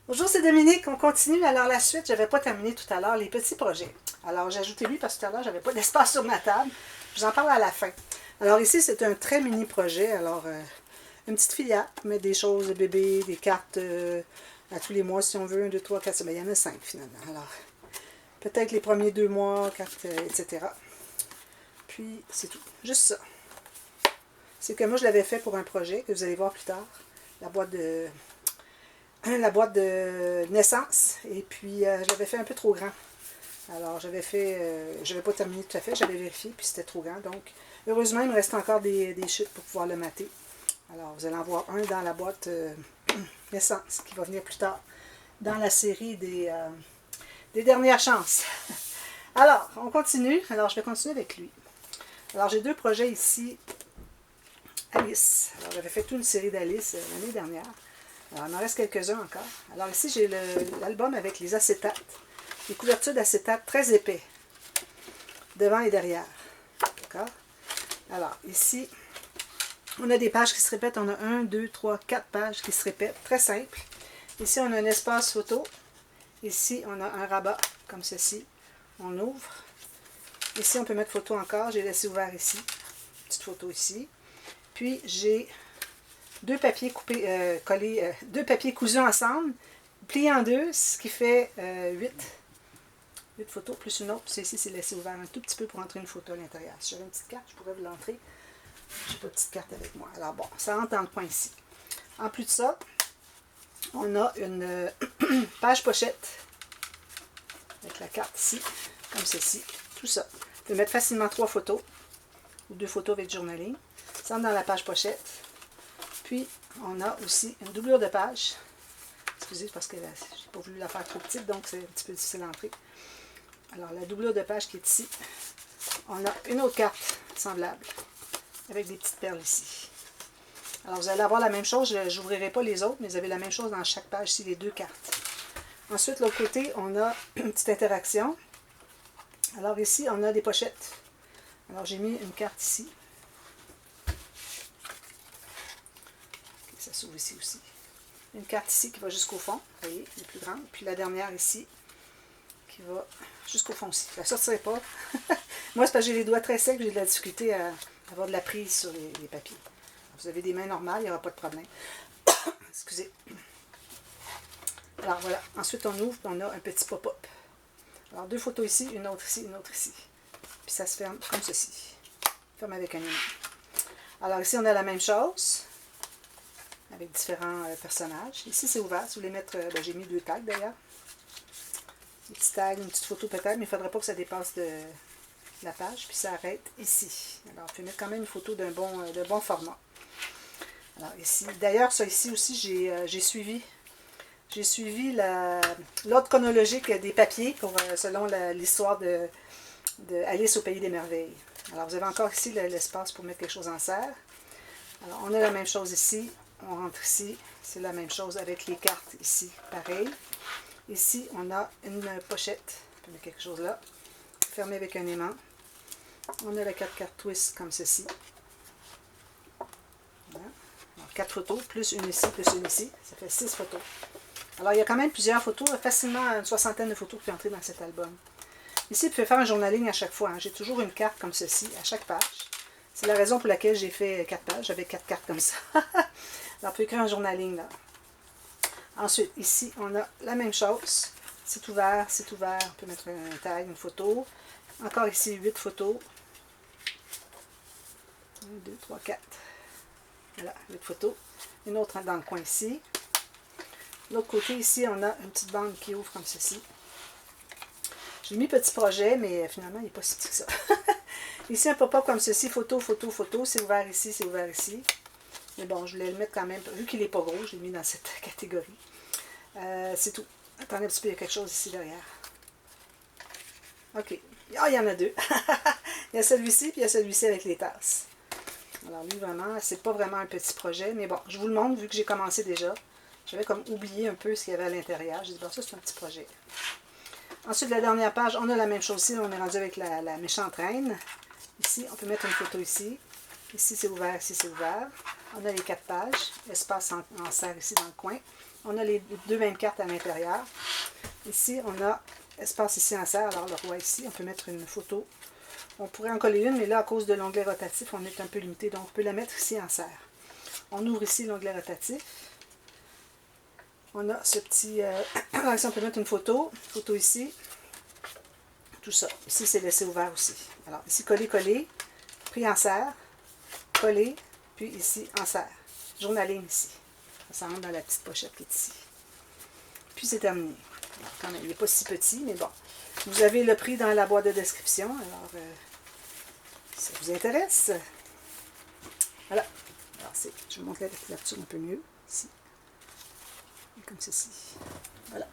Bonjour, c'est Dominique. On continue. Alors, la suite, je n'avais pas terminé tout à l'heure les petits projets. Alors, j'ai ajouté lui parce que tout à l'heure, je n'avais pas d'espace sur ma table. Je vous en parle à la fin. Alors, ici, c'est un très mini projet. Alors, une petite filière, mettre des choses de bébé, des cartes à tous les mois si on veut, 1, 2, 3, 4, il y en a 5 finalement. Alors, peut-être les premiers 2 mois, cartes, etc. Puis, c'est tout. Juste ça. C'est que moi, je l'avais fait pour un projet que vous allez voir plus tard. La boîte de naissance, et puis je l'avais fait un peu trop grand. Alors j'avais pas terminé tout à fait, j'avais vérifié, puis c'était trop grand. Donc heureusement, il me reste encore des chutes pour pouvoir le mater. Alors vous allez en voir un dans la boîte naissance, qui va venir plus tard, dans la série des dernières chances. Alors, on continue. Alors je vais continuer avec lui. Alors j'ai 2 projets ici. Alice. Alors j'avais fait toute une série d'Alice l'année dernière. Alors, il m'en reste quelques-uns encore. Alors ici, j'ai l'album avec les acétates. Les couvertures d'acétate très épais. Devant et derrière. D'accord? Alors, ici, on a des pages qui se répètent. On a 1, 2, 3, 4 pages qui se répètent. Très simple. Ici, on a un espace photo. Ici, on a un rabat, comme ceci. On ouvre. Ici, on peut mettre photo encore. J'ai laissé ouvert ici. Petite photo ici. Puis, j'ai 2 papiers coupés, collés, 2 papiers cousus ensemble, pliés en 2, ce qui fait 8 photos, plus une autre. Celle-ci, c'est laissé ouvert un tout petit peu pour entrer une photo à l'intérieur. Si j'avais une petite carte, je pourrais vous l'entrer. Je n'ai pas de petite carte avec moi. Alors bon, ça rentre dans le coin ici. En plus de ça, on a une page pochette avec la carte ici, comme ceci. Tout ça. Vous pouvez mettre facilement 3 photos, ou 2 photos avec journaling. Ça rentre dans la page pochette. Puis, on a aussi une doublure de page. Excusez, parce que je n'ai pas voulu la faire trop petite, donc c'est un petit peu difficile à entrer. Alors, la doublure de page qui est ici. On a une autre carte semblable, avec des petites perles ici. Alors, vous allez avoir la même chose. Je n'ouvrirai pas les autres, mais vous avez la même chose dans chaque page, ici, les 2 cartes. Ensuite, de l'autre côté, on a une petite interaction. Alors, ici, on a des pochettes. Alors, j'ai mis une carte ici. Ça s'ouvre ici aussi. Une carte ici qui va jusqu'au fond, vous voyez, elle est plus grande. Puis la dernière ici, qui va jusqu'au fond aussi. Je ne la sortirai pas. Moi, c'est parce que j'ai les doigts très secs, j'ai de la difficulté à avoir de la prise sur les papiers. Vous avez des mains normales, il n'y aura pas de problème. Excusez. Alors voilà, ensuite on ouvre, puis on a un petit pop-up. Alors 2 photos ici, une autre ici, une autre ici. Puis ça se ferme comme ceci. Ferme avec un aimant. Alors ici, on a la même chose, avec différents personnages. Ici, c'est ouvert. Si vous voulez mettre, j'ai mis 2 tags d'ailleurs. Des petits tags, une petite photo peut-être, mais il ne faudrait pas que ça dépasse de la page. Puis ça arrête ici. Alors, vous pouvez mettre quand même une photo d'un bon format. Alors ici, d'ailleurs, ça ici aussi, j'ai suivi l'ordre chronologique des papiers selon l'histoire de Alice au Pays des Merveilles. Alors, vous avez encore ici l'espace pour mettre quelque chose en serre. Alors, on a la même chose ici. On rentre ici, c'est la même chose avec les cartes ici, pareil. Ici, on a une pochette, on peut mettre quelque chose là, fermée avec un aimant. On a la 4 cartes twist comme ceci. Voilà. Alors, 4 photos, plus une ici, ça fait 6 photos. Alors, il y a quand même plusieurs photos, facilement une 60aine de photos qui peuvent entrer dans cet album. Ici, vous pouvez faire un journaling à chaque fois. J'ai toujours une carte comme ceci, à chaque page. C'est la raison pour laquelle j'ai fait 4 pages, j'avais 4 cartes comme ça. Alors, on peut écrire un journaling là. Ensuite, ici, on a la même chose. C'est ouvert, c'est ouvert. On peut mettre un tag, une photo. Encore ici, 8 photos. 1, 2, 3, 4. Voilà, 8 photos. Une autre dans le coin ici. De l'autre côté, ici, on a une petite bande qui ouvre comme ceci. J'ai mis petit projet, mais finalement, il n'est pas si petit que ça. Ici, un pop-up comme ceci, photo, photo, photo. C'est ouvert ici, c'est ouvert ici. Mais bon, je voulais le mettre quand même, vu qu'il n'est pas gros, je l'ai mis dans cette catégorie. C'est tout. Attendez un petit peu, il y a quelque chose ici derrière. OK. Ah, il y en a 2. Il y a celui-ci, puis il y a celui-ci avec les tasses. Alors lui, vraiment, c'est pas vraiment un petit projet, mais bon, je vous le montre, vu que j'ai commencé déjà. J'avais comme oublié un peu ce qu'il y avait à l'intérieur. J'ai dit, bon, ça, c'est un petit projet. Ensuite, la dernière page, on a la même chose ici. On est rendu avec la méchante reine. Ici, on peut mettre une photo ici. Ici, c'est ouvert, ici, c'est ouvert. On a les 4 pages. Espace en serre ici dans le coin. On a les deux mêmes cartes à l'intérieur. Ici, on a espace ici en serre, alors le roi ici, on peut mettre une photo. On pourrait en coller une, mais là, à cause de l'onglet rotatif, on est un peu limité, donc on peut la mettre ici en serre. On ouvre ici l'onglet rotatif. On a ce petit... par exemple, on peut mettre une photo ici. Tout ça. Ici, c'est laissé ouvert aussi. Alors, ici, coller, coller, pris en serre, coller, puis ici, en serre. Journaling ici. Ça rentre dans la petite pochette qui est ici. Puis, c'est terminé. Alors, quand même, il n'est pas si petit, mais bon. Vous avez le prix dans la boîte de description. Alors, ça vous intéresse. Voilà. Alors, je vous montre la couverture un peu mieux. Ici. Comme ceci. Voilà.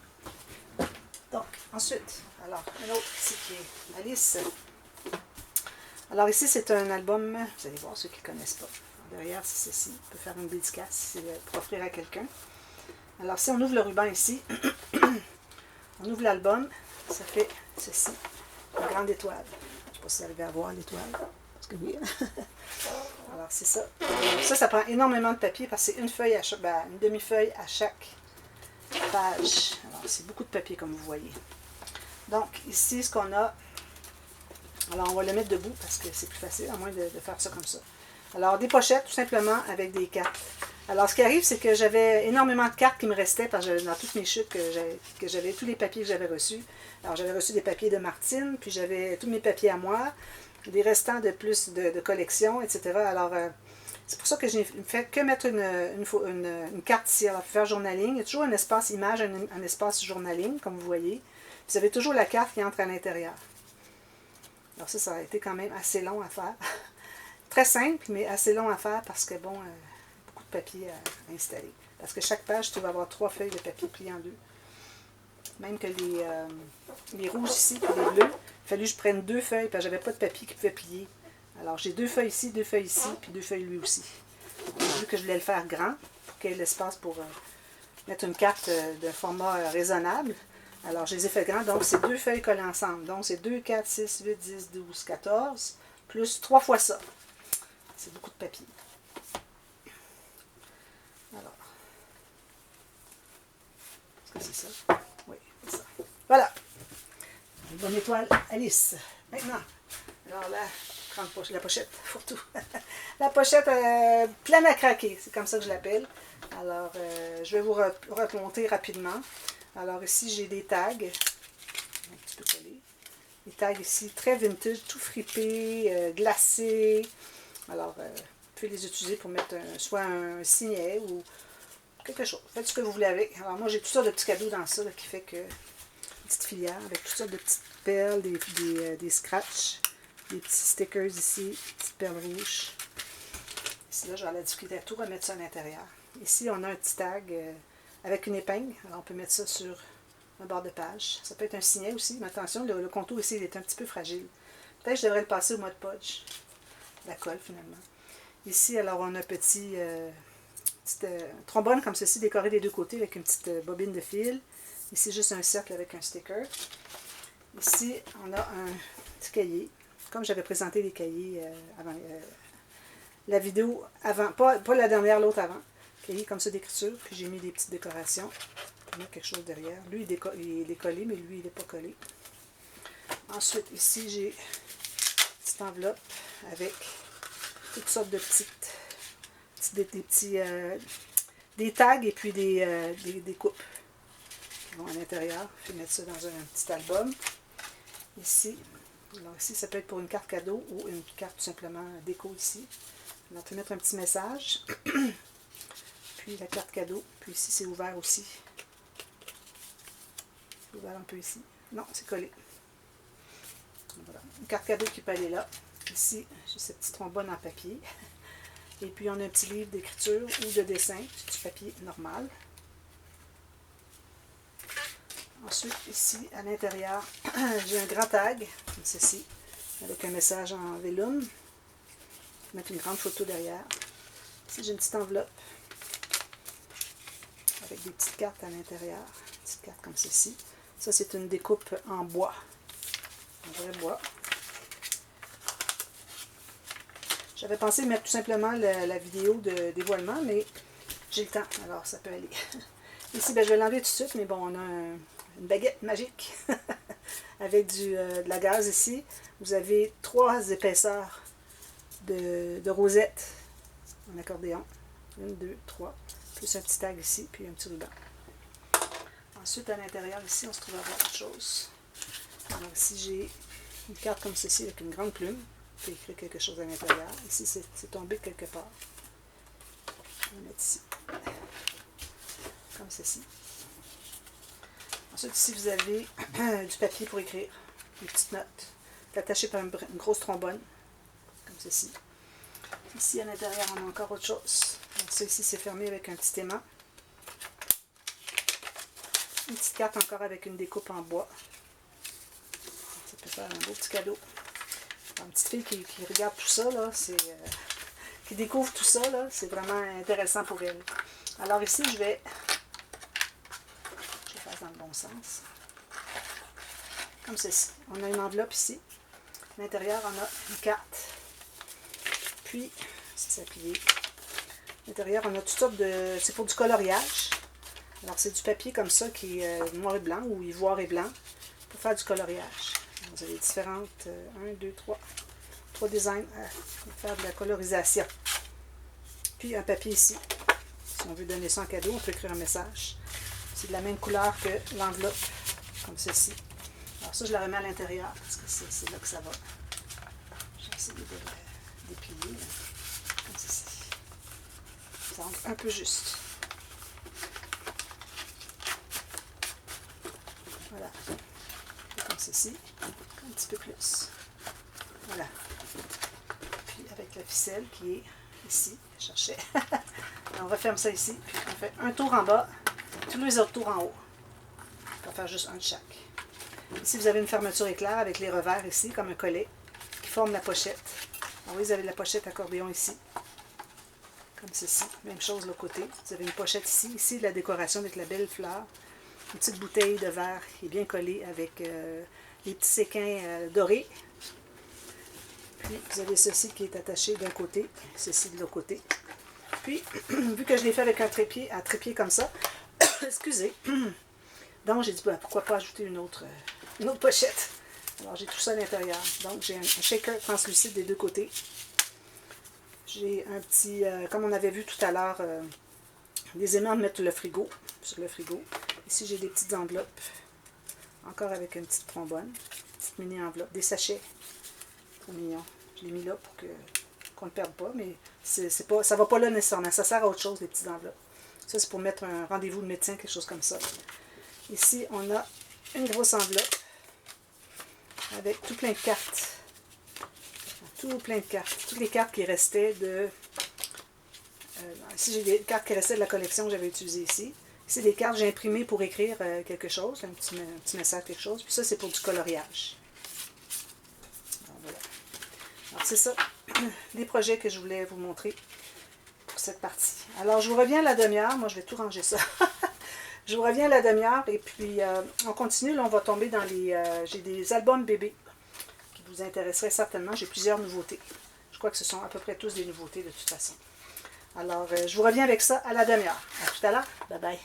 Donc, ensuite, alors, un autre ici qui est Alice. Alors ici, c'est un album, vous allez voir ceux qui ne connaissent pas. Derrière, c'est ceci. On peut faire une dédicace pour offrir à quelqu'un. Alors, si on ouvre le ruban ici, on ouvre l'album, ça fait ceci, une grande étoile. Je ne sais pas si vous arrivez à voir l'étoile, parce que oui. Alors, c'est ça. Ça prend énormément de papier parce que c'est une feuille à chaque, une demi-feuille à chaque page. Alors, c'est beaucoup de papier, comme vous voyez. Donc, ici, ce qu'on a, alors on va le mettre debout parce que c'est plus facile, à moins de faire ça comme ça. Alors, des pochettes, tout simplement, avec des cartes. Alors, ce qui arrive, c'est que j'avais énormément de cartes qui me restaient parce que dans toutes mes chutes que j'avais tous les papiers que j'avais reçus. Alors, j'avais reçu des papiers de Martine, puis j'avais tous mes papiers à moi, des restants de plus de collection, etc. Alors, c'est pour ça que je n'ai fait que mettre une carte ici. Alors, pour faire journaling, il y a toujours un espace image, un espace journaling, comme vous voyez. Vous avez toujours la carte qui entre à l'intérieur. Alors ça a été quand même assez long à faire. Très simple, mais assez long à faire parce que, bon, beaucoup de papier à installer. Parce que chaque page, tu vas avoir 3 feuilles de papier pliées en 2. Même que les rouges ici, puis les bleus, il a fallu que je prenne 2 feuilles, parce que j'avais pas de papier qui pouvait plier. Alors, j'ai 2 feuilles ici, 2 feuilles ici, puis 2 feuilles lui aussi. Vu que je voulais le faire grand, pour qu'il y ait l'espace pour mettre une carte d'un format raisonnable, alors je les ai fait grands, donc c'est 2 feuilles collées ensemble. Donc c'est 2, 4, 6, 8, 10, 12, 14, plus 3 fois ça. C'est beaucoup de papier. Alors, est-ce que c'est ça? Oui, c'est ça. Voilà. Une bonne étoile, Alice. Maintenant, alors là, la pochette, pour tout. La pochette pleine à craquer, c'est comme ça que je l'appelle. Alors, je vais vous remonter rapidement. Alors ici, j'ai des tags, un petit peu collés. Les tags ici, très vintage, tout fripé, glacé. Alors, vous pouvez les utiliser pour mettre soit un signet ou quelque chose. Faites ce que vous voulez avec. Alors moi, j'ai toutes sortes de petits cadeaux dans ça, là, qui fait que une petite filière avec toutes sortes de petites perles, des scratchs, des petits stickers ici, des petites perles rouges. Ici, là, j'aurai la difficulté à tout remettre ça à l'intérieur. Ici, on a un petit tag avec une épingle. Alors, on peut mettre ça sur un bord de page. Ça peut être un signet aussi, mais attention, le contour ici, il est un petit peu fragile. Peut-être que je devrais le passer au mode podge. La colle, finalement. Ici, alors, on a un petit trombone comme ceci, décoré des deux côtés avec une petite bobine de fil. Ici, juste un cercle avec un sticker. Ici, on a un petit cahier. Comme j'avais présenté les cahiers avant la vidéo avant, pas la dernière, l'autre avant. Cahier comme ça d'écriture, puis j'ai mis des petites décorations. Il y a quelque chose derrière. Lui, il est décollé, mais lui, il n'est pas collé. Ensuite, ici, j'ai une petite enveloppe avec toutes sortes de des tags et puis des coupes qui vont à l'intérieur. Je vais mettre ça dans un petit album. Ici, alors ici, ça peut être pour une carte cadeau ou une carte tout simplement déco ici. Alors, on peut mettre un petit message. Puis la carte cadeau. Puis ici, c'est ouvert aussi. C'est ouvert un peu ici. Non, c'est collé. Voilà. Une carte cadeau qui peut aller là. Ici, j'ai ce petit trombone en papier. Et puis, on a un petit livre d'écriture ou de dessin. C'est du papier normal. Ensuite, ici, à l'intérieur, j'ai un grand tag, comme ceci, avec un message en vellum. Je vais mettre une grande photo derrière. Ici, j'ai une petite enveloppe avec des petites cartes à l'intérieur. Une petite carte comme ceci. Ça, c'est une découpe en bois. En vrai bois. J'avais pensé mettre tout simplement la vidéo de dévoilement, mais j'ai le temps, alors ça peut aller. Ici, ben, je vais l'enlever tout de suite, mais bon, on a une baguette magique avec de la gaze ici. Vous avez 3 épaisseurs de rosette en accordéon. 1, 2, 3. Plus un petit tag ici, puis un petit ruban. Ensuite, à l'intérieur, ici, on se trouve à voir autre chose. Alors, ici, j'ai une carte comme ceci avec une grande plume. Je peux écrire quelque chose à l'intérieur. Ici, c'est tombé quelque part. On va mettre ici. Comme ceci. Ensuite, ici, vous avez du papier pour écrire. Une petite note. Attaché par une grosse trombone. Comme ceci. Ici, à l'intérieur, on a encore autre chose. Donc, ça, ici, c'est fermé avec un petit aimant. Une petite carte encore avec une découpe en bois. Ça peut faire un beau petit cadeau. Une petite fille qui regarde tout ça, là, qui découvre tout ça, là, c'est vraiment intéressant pour elle. Alors ici, je vais faire dans le bon sens. Comme ceci. On a une enveloppe ici. À l'intérieur, on a une carte. Puis, si ça plie. À l'intérieur, on a toutes sortes de... C'est pour du coloriage. Alors, c'est du papier comme ça qui est noir et blanc ou ivoire et blanc pour faire du coloriage. Vous avez différentes... 1, 2, 3. 3 designs pour faire de la colorisation. Puis, un papier ici. Si on veut donner ça en cadeau, on peut écrire un message. C'est de la même couleur que l'enveloppe, comme ceci. Alors, ça, je la remets à l'intérieur parce que c'est là que ça va. Je vais essayer de le déplier, comme ceci. Ça rentre un peu juste. Voilà. Comme ceci. Un petit peu plus. Voilà. Puis avec la ficelle qui est ici. Je cherchais. On referme ça ici. Puis on fait un tour en bas. Tous les autres tours en haut. On va faire juste un de chaque. Ici, vous avez une fermeture éclair avec les revers ici, comme un collet, qui forme la pochette. Alors oui, vous avez la pochette accordéon ici. Comme ceci. Même chose de l'autre côté. Vous avez une pochette ici. Ici, la décoration avec la belle fleur. Une petite bouteille de verre qui est bien collée avec les petits séquins dorés. Puis, vous avez ceci qui est attaché d'un côté, ceci de l'autre côté. Puis, vu que je l'ai fait avec un trépied comme ça, excusez, donc j'ai dit, ben, pourquoi pas ajouter une autre pochette. Alors, j'ai tout ça à l'intérieur. Donc, j'ai un shaker translucide des deux côtés. J'ai un petit, comme on avait vu tout à l'heure, des aimants de mettre le frigo, sur le frigo. Ici, j'ai des petites enveloppes, encore avec une petite trombone, une petite mini enveloppe, des sachets, trop mignon. Je l'ai mis là pour qu'on ne perde pas, mais ça ne va pas là nécessairement, ça sert à autre chose, les petites enveloppes. Ça, c'est pour mettre un rendez-vous de médecin, quelque chose comme ça. Ici, on a une grosse enveloppe avec tout plein de cartes. Tout plein de cartes. Toutes les cartes qui restaient de... ici, j'ai des cartes qui restaient de la collection que j'avais utilisée ici. Ici, des cartes que j'ai imprimées pour écrire quelque chose, un petit message, quelque chose. Puis ça, c'est pour du coloriage. Alors, voilà. Alors, c'est ça, les projets que je voulais vous montrer pour cette partie. Alors, je vous reviens à la demi-heure. Moi, je vais tout ranger ça. Je vous reviens à la demi-heure et puis on continue. Là, on va tomber dans les... j'ai des albums bébés qui vous intéresseraient certainement. J'ai plusieurs nouveautés. Je crois que ce sont à peu près tous des nouveautés de toute façon. Alors, je vous reviens avec ça à la demi-heure. À tout à l'heure. Bye bye.